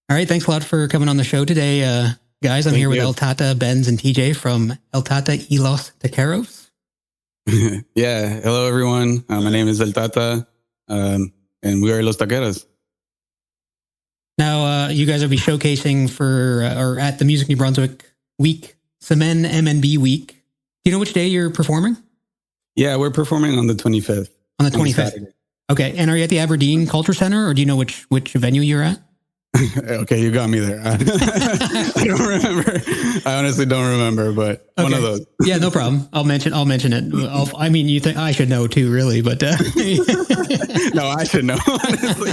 All right, thanks a lot for coming on the show today, guys. I'm here with El Tata, Benz, and TJ from El Tata y los Taqueros. Yeah, hello everyone. My name is El Tata, and we are Los Taqueros. Now, you guys will be showcasing or at the Music New Brunswick Week, Semaine MNB Week. Do you know which day you're performing? Yeah, we're performing on the 25th. On the 25th. Okay, and are you at the Aberdeen Culture Center, or do you know which venue you're at? Okay, you got me there. I don't remember. I honestly don't remember, but okay. One of those. Yeah, no problem. I'll mention it. I mean, you think I should know too, really, but no, I should know, honestly.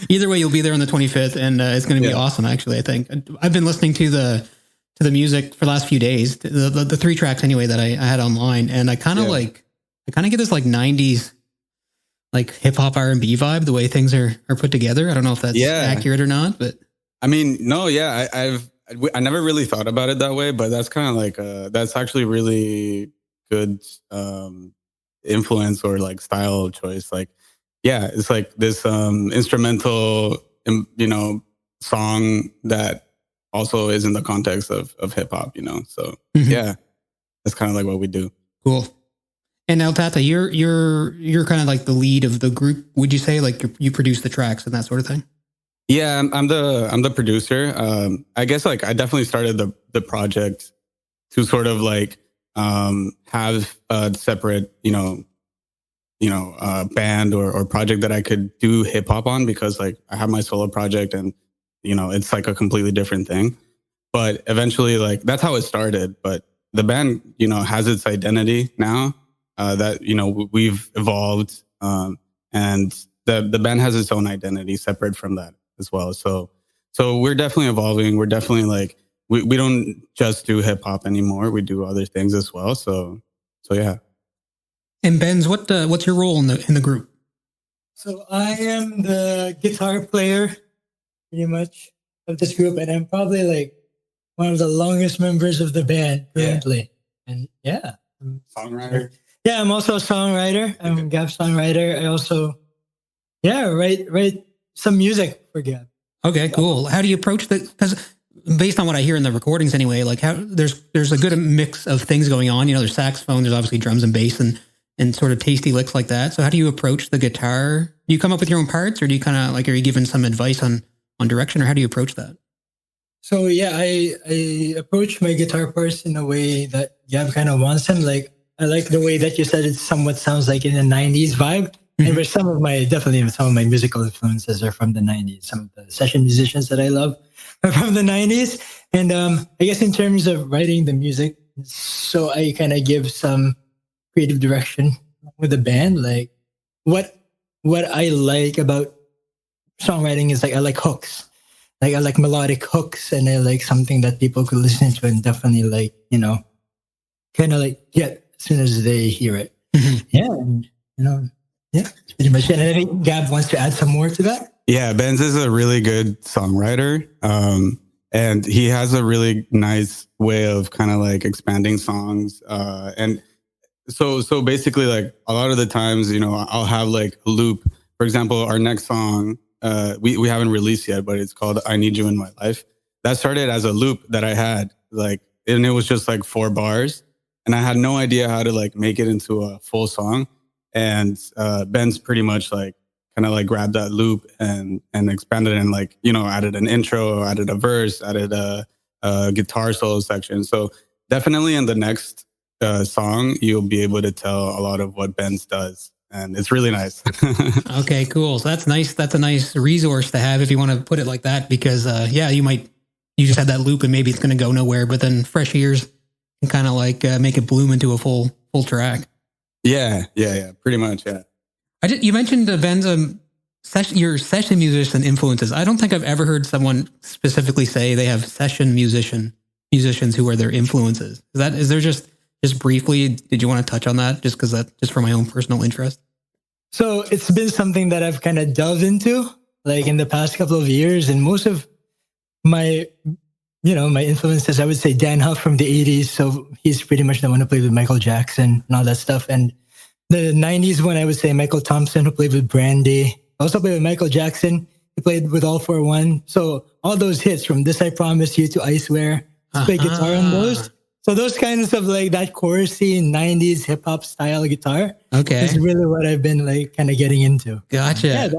Either way, you'll be there on the 25th, and it's going to be awesome. Actually, I think I've been listening to the music for the last few days, the 3 tracks anyway that I had online, and I kind of get this like 90s. Like hip hop R&B vibe, the way things are put together. I don't know if that's accurate or not, but I mean, no, yeah, I never really thought about it that way, but that's kind of like that's actually really good influence or like style choice. Like, yeah, it's like this instrumental, song that also is in the context of hip hop, So yeah, that's kind of like what we do. Cool. And now, Tata, you're kind of like the lead of the group. Would you say like you produce the tracks and that sort of thing? Yeah, I'm the producer. I guess like I definitely started the project to sort of like have a separate band or project that I could do hip hop on, because like I have my solo project and it's like a completely different thing. But eventually, like that's how it started. But the band has its identity now. That we've evolved, and the band has its own identity separate from that as well. So we're definitely evolving. We're definitely like we don't just do hip hop anymore. We do other things as well. So yeah. And Benz, what's your role in the group? So I am the guitar player, pretty much, of this group, and I'm probably like one of the longest members of the band currently. Yeah. And yeah, songwriter. Yeah, I'm also a songwriter. I'm a Gab songwriter. I also, write some music for Gab. Okay, cool. How do you approach that? Because based on what I hear in the recordings anyway, like how there's a good mix of things going on. There's saxophone, there's obviously drums and bass and sort of tasty licks like that. So how do you approach the guitar? Do you come up with your own parts, or do you kind of like, are you given some advice on direction, or how do you approach that? So yeah, I approach my guitar parts in a way that Gab kind of wants them. Like, I like the way that you said it somewhat sounds like in a 90s vibe. Mm-hmm. And some of my musical influences are from the 90s. Some of the session musicians that I love are from the 90s. And I guess in terms of writing the music, so I kind of give some creative direction with the band. Like what I like about songwriting is like I like hooks. Like I like melodic hooks, and I like something that people could listen to and definitely like, kind of like get as soon as they hear it. Mm-hmm. Yeah, that's pretty much it. And I think Gab wants to add some more to that. Yeah, Benz is a really good songwriter. And he has a really nice way of kind of like expanding songs. And so basically like a lot of the times, I'll have like a loop. For example, our next song, we haven't released yet, but it's called I Need You in My Life. That started as a loop that I had, like, and it was just like 4 bars. And I had no idea how to like make it into a full song. And Ben's pretty much like kind of like grabbed that loop and expanded and like, added an intro, added a verse, added a guitar solo section. So definitely in the next song, you'll be able to tell a lot of what Ben's does. And it's really nice. Okay, cool. So that's nice. That's a nice resource to have if you want to put it like that, because you just had that loop and maybe it's going to go nowhere, but then fresh ears and kind of like make it bloom into a full track. Yeah, pretty much, yeah. You mentioned Ben's your session musician influences. I don't think I've ever heard someone specifically say they have session musicians who are their influences. Is there just briefly? Did you want to touch on that? Just for my own personal interest. So it's been something that I've kind of delved into, like in the past couple of years, and most of my my influences, I would say Dan Huff from the 80s. So he's pretty much the one who played with Michael Jackson and all that stuff. And the 90s one, I would say Michael Thompson, who played with Brandy, also played with Michael Jackson. He played with All for One. So all those hits from This I Promise You to I Swear, play guitar on those. So those kinds of like that chorusy 90s hip hop style guitar is really what I've been like kind of getting into. Gotcha. Yeah,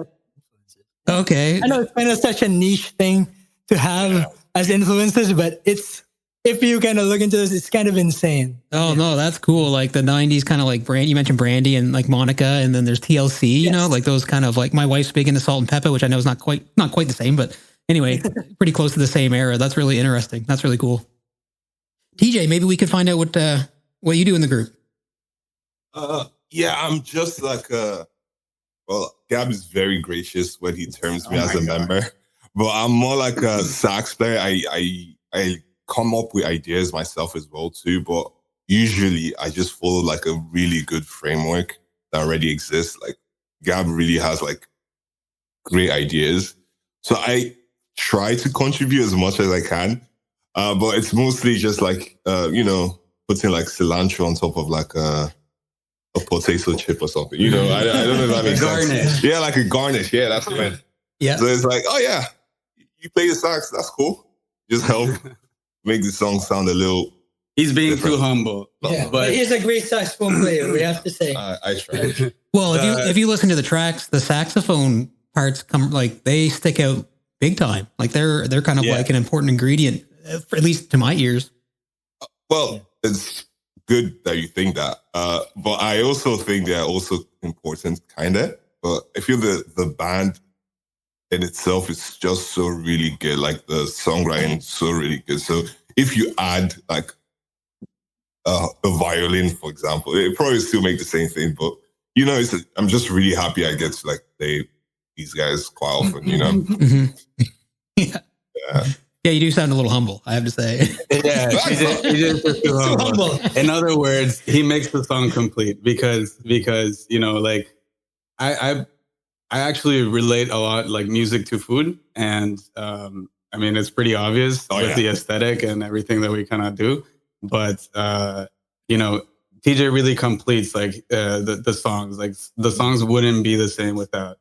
okay. I know it's kind of such a niche thing to have as influences, but if you kind of look into this, it's kind of insane. Oh no, that's cool. Like the 90s kind of like brand, you mentioned Brandy and like Monica, and then there's TLC, you know, like those kind of like, my wife's big into Salt and Pepper, which I know is not quite the same, but anyway, pretty close to the same era. That's really interesting. That's really cool. TJ, maybe we could find out what you do in the group. Yeah, I'm just like Gab is very gracious when he terms me as a member, but I'm more like a sax player. I come up with ideas myself as well too, but usually I just follow like a really good framework that already exists. Like Gab really has like great ideas, so I try to contribute as much as I can. But it's mostly just like, putting like cilantro on top of like a potato chip or something. I don't know if that makes sense. Yeah, like a garnish. Yeah, that's fun. Yeah. So it's like, oh yeah, you play the sax. That's cool. Just help make the song sound a little. He's being different. too humble. Yeah, but he's a great saxophone player, we have to say. I try. Well, if you listen to the tracks, the saxophone parts they stick out big time. Like they're kind of like an important ingredient, at least to my ears. Well, it's good that you think that, but I also think they're also important, kind of. But I feel the band in itself is just so really good. Like the songwriting is so really good. So if you add like a violin, for example, it probably still make the same thing. But I'm just really happy I get to like play these guys quite often. Mm-hmm. Yeah, you do sound a little humble, I have to say. Yeah, he did too humble. In other words, he makes the song complete because like I actually relate a lot like music to food, and I mean it's pretty obvious with the aesthetic and everything that we kind of do, but TJ really completes like the songs. Like the songs wouldn't be the same without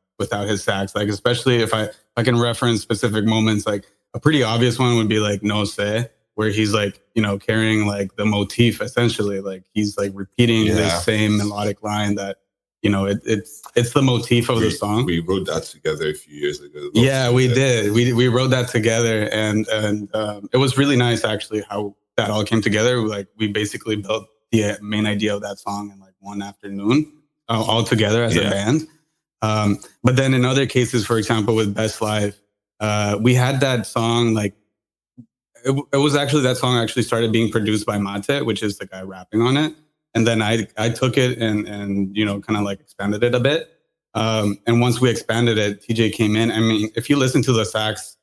his sax. Like especially if I can reference specific moments, like a pretty obvious one would be like No Sé, where he's like, carrying like the motif essentially. Like he's like repeating the same melodic line that, it's the motif of the song. We wrote that together a few years ago. Yeah, we did. We wrote that together, and it was really nice actually how that all came together. Like we basically built the main idea of that song in like one afternoon all together as a band. But then in other cases, for example, with Best Life, we had that song like it was actually that song actually started being produced by Mate, which is the guy rapping on it, and then I took it and kind of like expanded it a bit. And once we expanded it, TJ came in. I mean, if you listen to the sax,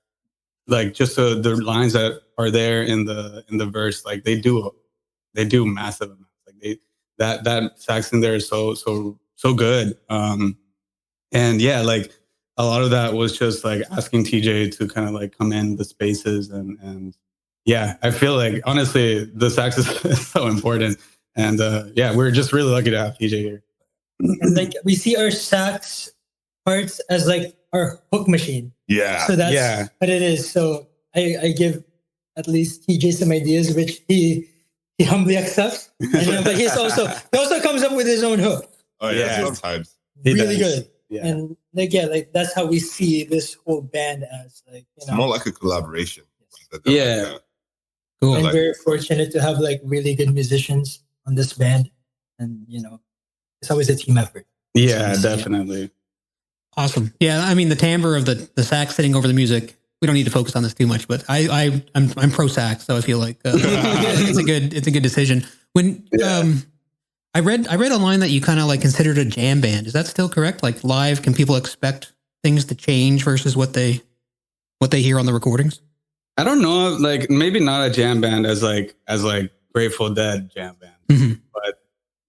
like just the lines that are there in the verse, like they do massive amounts. Like that sax in there is so good. And yeah, like a lot of that was just like asking TJ to kind of like come in the spaces and yeah, I feel like honestly the sax is so important, and we're just really lucky to have TJ here. And like we see our sax parts as like our hook machine. Yeah. So that's what it is. So I give at least TJ some ideas, which he humbly accepts. And, but he also comes up with his own hook. Oh yeah, sometimes really good. Yeah. And like that's how we see this whole band as like it's more like a collaboration. Yeah. Cool. I'm very fortunate to have like really good musicians on this band, and it's always a team effort. Yeah, definitely. Awesome. Yeah, I mean the timbre of the sax sitting over the music. We don't need to focus on this too much, but I'm pro sax, so I feel like it's a good decision. When I read online that you kind of like considered a jam band. Is that still correct? Like live, can people expect things to change versus what they hear on the recordings? I don't know. Like maybe not a jam band as Grateful Dead jam band, mm-hmm.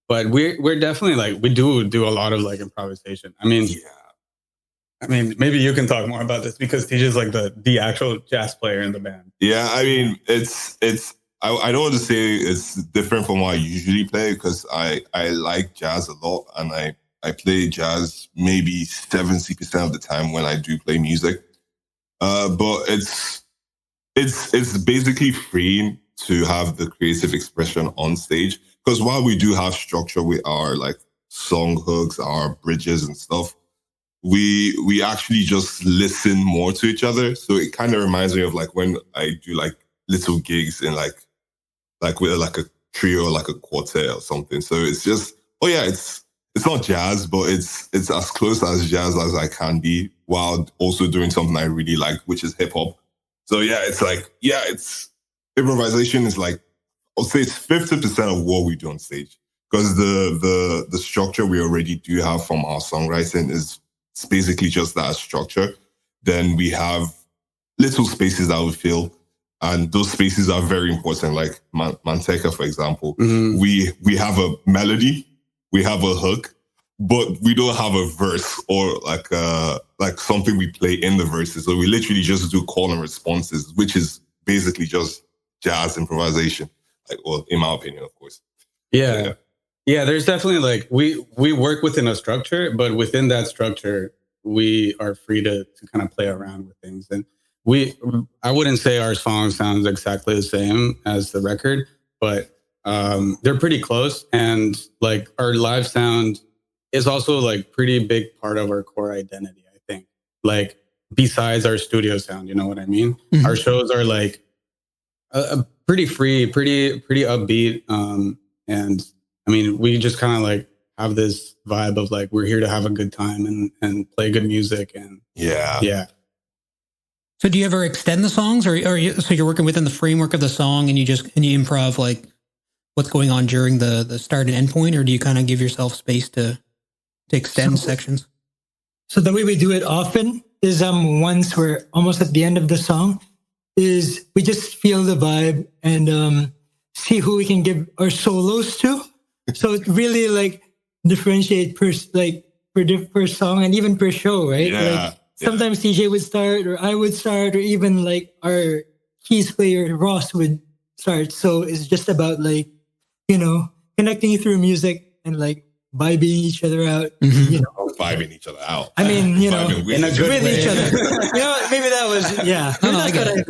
but we're definitely like we do a lot of like improvisation. I mean, maybe you can talk more about this because TJ's like the actual jazz player in the band. Yeah, I mean it's. I don't want to say it's different from what I usually play because I like jazz a lot, and I play jazz maybe 70% of the time when I do play music. But it's basically free to have the creative expression on stage. Because while we do have structure with our like song hooks, our bridges and stuff, we actually just listen more to each other. So it kind of reminds me of like when I do like little gigs in like with like a trio, like a quartet or something. So it's just, oh yeah, it's not jazz, but it's as close as jazz as I can be while also doing something I really like, which is hip hop. So yeah, it's like, yeah, it's improvisation is like, I'll say it's 50% of what we do on stage. Because the structure we already do have from our songwriting is it's basically just that structure. Then we have little spaces that we fill, and those spaces are very important. Like Manteca, for example, we have a melody, we have a hook, but we don't have a verse or like something we play in the verses. So we literally just do call and responses, which is basically just jazz improvisation. Like, well, in my opinion, of course. Yeah. Yeah, there's definitely like we work within a structure, but within that structure, we are free to kind of play around with things. And I wouldn't say our song sounds exactly the same as the record, but they're pretty close. And like our live sound is also like pretty big part of our core identity, I think. Like besides our studio sound, you know what I mean? Mm-hmm. Our shows are like pretty free, pretty upbeat, and I mean, we just kind of like have this vibe of like, we're here to have a good time and play good music. And yeah. So do you ever extend the songs so you're working within the framework of the song and you improv like what's going on during the start and end point, or do you kind of give yourself space to extend sections? So the way we do it often is once we're almost at the end of the song is we just feel the vibe and see who we can give our solos to. So it really like differentiate per song and even per show, right? Yeah. Like sometimes TJ would start or I would start or even like our keys player Ross would start. So it's just about like, you know, connecting through music and like vibing each other out. Mm-hmm. You know, vibing each other out. I mean, you know, in a good with way. each other. You know, maybe that was I get it.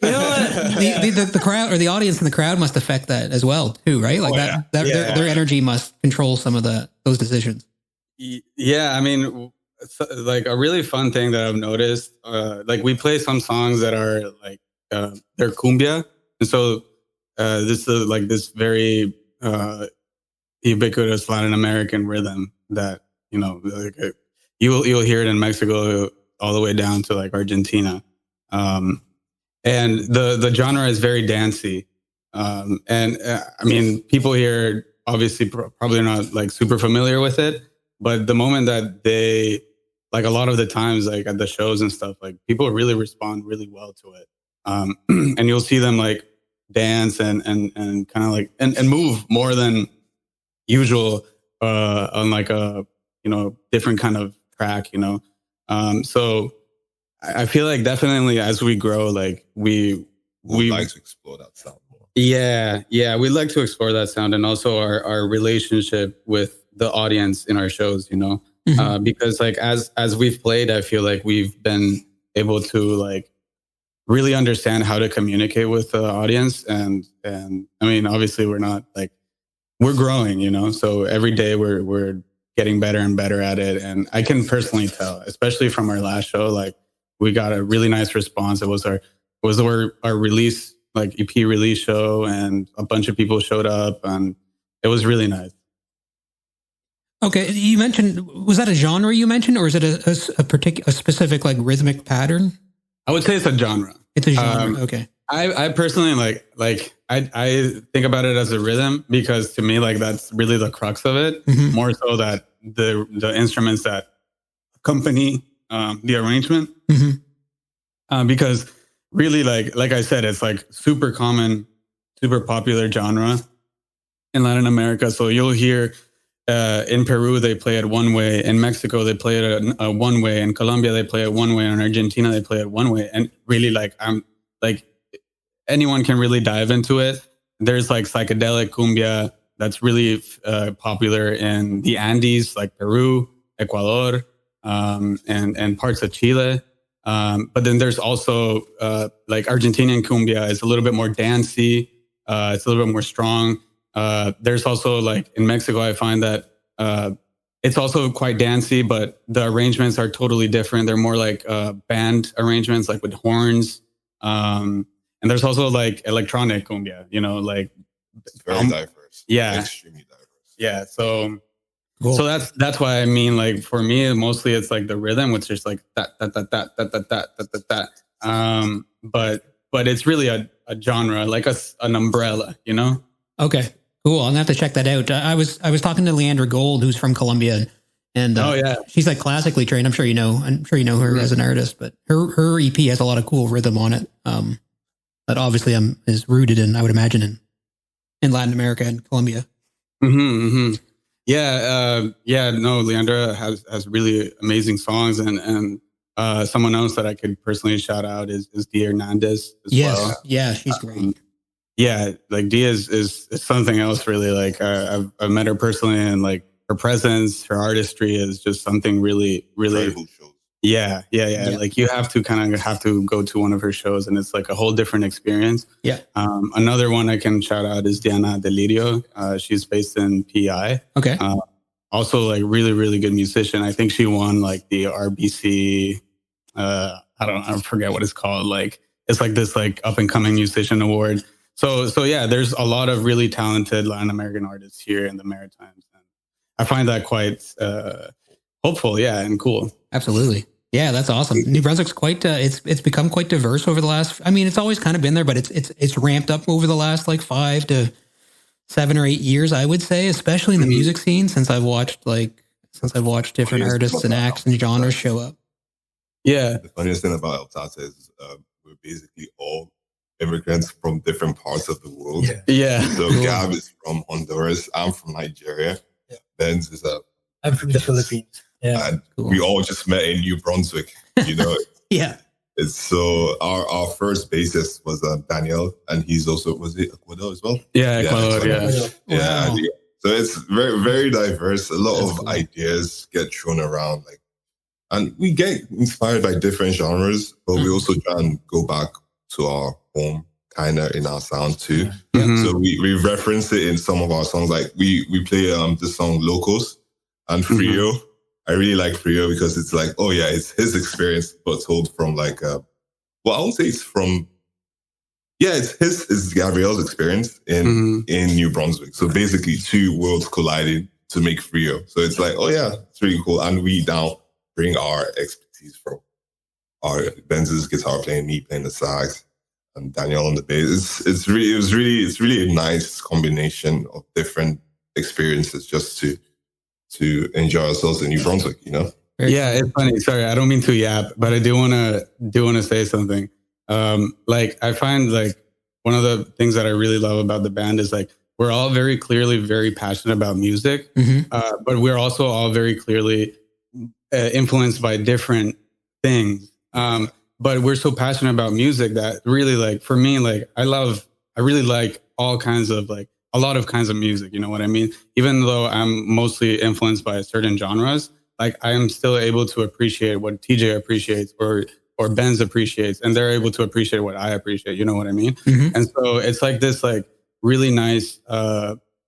You know what? The crowd or the audience in the crowd must affect that as well too, right? Like their energy must control some of those decisions. Yeah, I mean, like a really fun thing that I've noticed, like we play some songs that are like they're cumbia, and so this is like this very ubiquitous Latin American rhythm that like you'll hear it in Mexico all the way down to like Argentina. And the genre is very dancey. And I mean, people here obviously probably are not like super familiar with it, but the moment that they, like a lot of the times, like at the shows and stuff, like people really respond really well to it. And you'll see them like dance and kind of like, and move more than usual on like a, different kind of track, so I feel like definitely as we grow, like we like to explore that sound more. Yeah, we'd like to explore that sound and also our relationship with the audience in our shows, mm-hmm. Because like as we've played, I feel like we've been able to like really understand how to communicate with the audience, and I mean, obviously we're growing, so every day we're getting better and better at it, and I can personally tell, especially from our last show, like. We got a really nice response. It was our release, like EP release show, and a bunch of people showed up, and it was really nice. Okay, you mentioned, was that a genre you mentioned, or is it a specific like rhythmic pattern? I would say it's a genre. It's a genre. Okay. I personally like I think about it as a rhythm because to me like that's really the crux of it. Mm-hmm. More so that the instruments that accompany the arrangement, mm-hmm. Because really, like I said, it's like super common, super popular genre in Latin America. So you'll hear in Peru they play it one way, in Mexico they play it one way, in Colombia they play it one way, in Argentina they play it one way, and really I'm like anyone can really dive into it. There's like psychedelic cumbia that's really popular in the Andes, like Peru, Ecuador. And parts of Chile. But then there's also like Argentinian cumbia. It's a little bit more dancey. It's a little bit more strong. There's also like in Mexico, I find that it's also quite dancey, but the arrangements are totally different. They're more like band arrangements, like with horns. And there's also like electronic cumbia, you know, like it's very diverse. Yeah, extremely diverse. Yeah, so cool. So that's why I mean, like for me, mostly it's like the rhythm, which is like that. But it's really a genre, like an umbrella, you know. Okay, cool. I'm gonna have to check that out. I was talking to Leandra Gold, who's from Colombia, and oh yeah, she's like classically trained. I'm sure you know her as an artist, but her EP has a lot of cool rhythm on it. That obviously is rooted in, I would imagine, in Latin America and Colombia. Yeah, no, Leandra has really amazing songs, and someone else that I could personally shout out is Dia Hernandez as well. Yeah, she's great. Yeah, like Dia is something else really. Like I've met her personally, and like her presence, her artistry is just something really. Yeah. Like you have to go to one of her shows, and it's like a whole different experience. Yeah. Another one I can shout out is Diana Delirio. She's based in PI. Okay. Also like really, really good musician. I think she won like the RBC. I forget what it's called. Like it's like this like up and coming musician award. So yeah, there's a lot of really talented Latin American artists here in the Maritimes. And I find that quite hopeful, and cool. Absolutely. Yeah, that's awesome. New Brunswick's quite it's become quite diverse over the last, I mean, it's always kind of been there, but it's ramped up over the last like 5 to 7 or 8 years, I would say, especially in the music scene since I've watched different artists and acts and genres show up. Yeah. The funniest thing about El Tata is we're basically all immigrants from different parts of the world. Yeah. So cool. Gab is from Honduras. I'm from Nigeria. Yeah. Benz is I'm from the Philippines. Yeah. And we all just met in New Brunswick, you know. Yeah. It's so our first bassist was Daniel, and he's also, was it Ecuador as well? Yeah, Ecuador, yeah. Wow. So it's very, very diverse. A lot That's of cool. ideas get thrown around, like, and we get inspired by different genres, but we also try and go back to our home kind of in our sound too. Mm-hmm. So we reference it in some of our songs. Like we play the song Locos and Frio. Mm-hmm. I really like Frio because it's like, oh yeah, it's his experience, but told from like, well, I won't say it's from, it's Gabriel's experience in New Brunswick. So basically 2 worlds colliding to make Frio. So it's like, oh yeah, it's really cool. And we now bring our expertise from our Benz's guitar playing, me playing the sax, and Daniel on the bass. It's really a nice combination of different experiences just to enjoy ourselves in New Brunswick, you know? Yeah, it's funny. Sorry, I don't mean to yap, but I do want to say something. Like I find like one of the things that I really love about the band is like we're all very clearly very passionate about music, but we're also all very clearly influenced by different things. But we're so passionate about music that really, like, for me, like, I really like all kinds of, like, a lot of kinds of music, you know what I mean? Even though I'm mostly influenced by certain genres, like, I am still able to appreciate what TJ appreciates or Benz appreciates, and they're able to appreciate what I appreciate, you know what I mean? And so it's like this, like, really nice,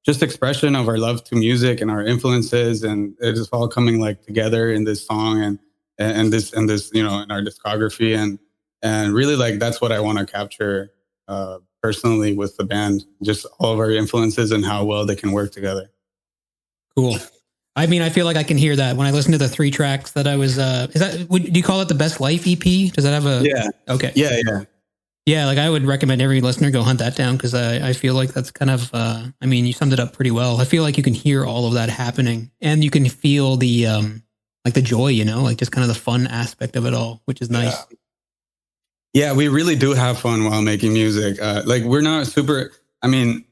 just expression of our love to music and our influences, and it is all coming, like, together in this song and this, you know, in our discography. And really, like, that's what I want to capture personally with the band, just all of our influences and how well they can work together. Cool. I mean, I feel like I can hear that when I listen to the 3 tracks that I was, do you call it the Best Life EP? Does that have a? Yeah. Okay. Yeah. Like I would recommend every listener go hunt that down, because I feel like that's kind of, I mean, you summed it up pretty well. I feel like you can hear all of that happening, and you can feel the, like the joy, you know, like just kind of the fun aspect of it all, which is nice. Yeah, we really do have fun while making music. Like we're not super, I mean,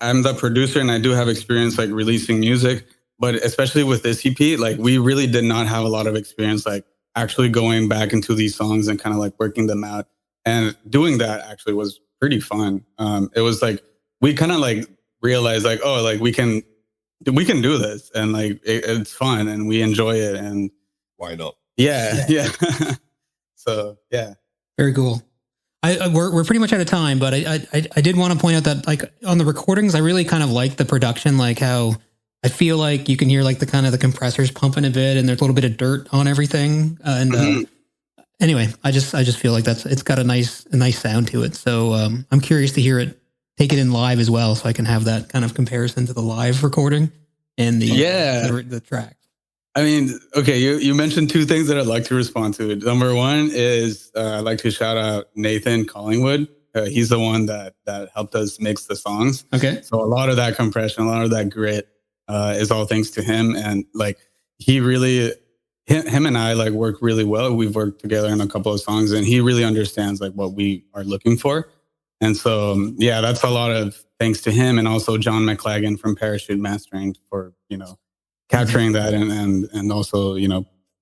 I'm the producer and I do have experience like releasing music, but especially with this EP, like we really did not have a lot of experience, like actually going back into these songs and kind of like working them out. And doing that actually was pretty fun. It was like, we kind of like realized like, oh, like we can do this, and like it's fun and we enjoy it, and why not? Yeah. So yeah, very cool. We're pretty much out of time, but I did want to point out that like on the recordings, I really kind of like the production, like how I feel like you can hear like the kind of the compressors pumping a bit, and there's a little bit of dirt on everything. Anyway, I just feel like it's got a nice sound to it. So I'm curious to hear it, take it in live as well, so I can have that kind of comparison to the live recording and the track. I mean, okay, you mentioned two things that I'd like to respond to. Number one is I'd like to shout out Nathan Collingwood. He's the one that helped us mix the songs. Okay. So a lot of that compression, a lot of that grit is all thanks to him. And like he really, him and I like work really well. We've worked together on a couple of songs, and he really understands like what we are looking for. And so, yeah, that's a lot of thanks to him, and also John McLagan from Parachute Mastering for, capturing that and also,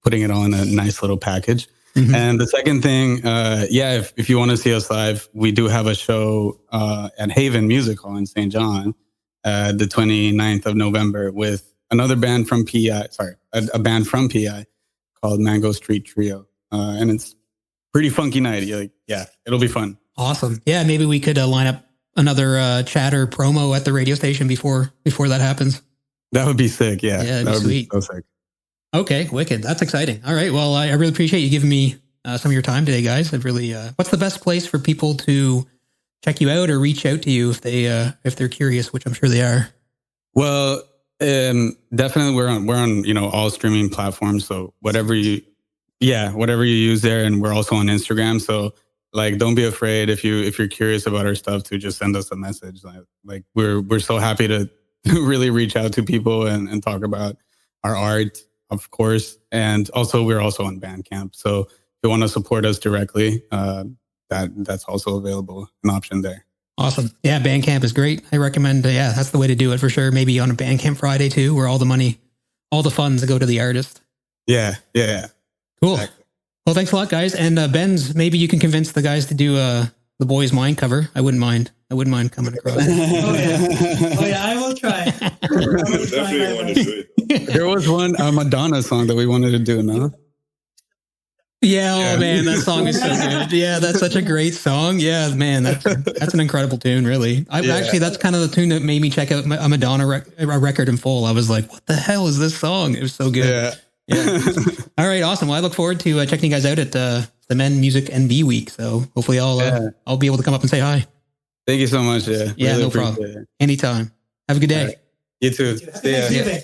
putting it all in a nice little package. Mm-hmm. And the second thing, if you want to see us live, we do have a show at Haven Music Hall in St. John, the 29th of November with another band from PI, a band from PI called Mango Street Trio. And it's pretty funky night. It'll be fun. Awesome. Yeah, maybe we could line up another chat or promo at the radio station before that happens. That would be sick. Yeah, that'd be sweet. So sick. Okay, wicked. That's exciting. All right. Well, I really appreciate you giving me some of your time today, guys. I've really. What's the best place for people to check you out or reach out to you if they're curious, which I'm sure they are? Well, definitely we're on all streaming platforms. So whatever you use there, and we're also on Instagram. So like, don't be afraid if you're curious about our stuff to just send us a message. Like we're so happy to really reach out to people and talk about our art, of course. And also we're also on Bandcamp. So if you want to support us directly, that's also available, an option there. Awesome. Yeah, Bandcamp is great. I recommend, that's the way to do it for sure. Maybe on a Bandcamp Friday too, where all the funds go to the artist. Yeah. Cool. Exactly. Well, thanks a lot, guys. And Benz, maybe you can convince the guys to do the Boys Mind cover. I wouldn't mind coming across. Oh yeah, I will try. Definitely want to do it. There was one Madonna song that we wanted to do, no? Yeah, man, that song is so good. Yeah, that's such a great song. Yeah, man, that's an incredible tune, really. Actually, that's kind of the tune that made me check out a Madonna record in full. I was like, what the hell is this song? It was so good. Yeah. All right, awesome. Well, I look forward to checking you guys out at the Men Music NB Week. So hopefully I'll be able to come up and say hi. Thank you so much. Yeah, really no problem. Anytime. Have a good day. Right. You too. See ya.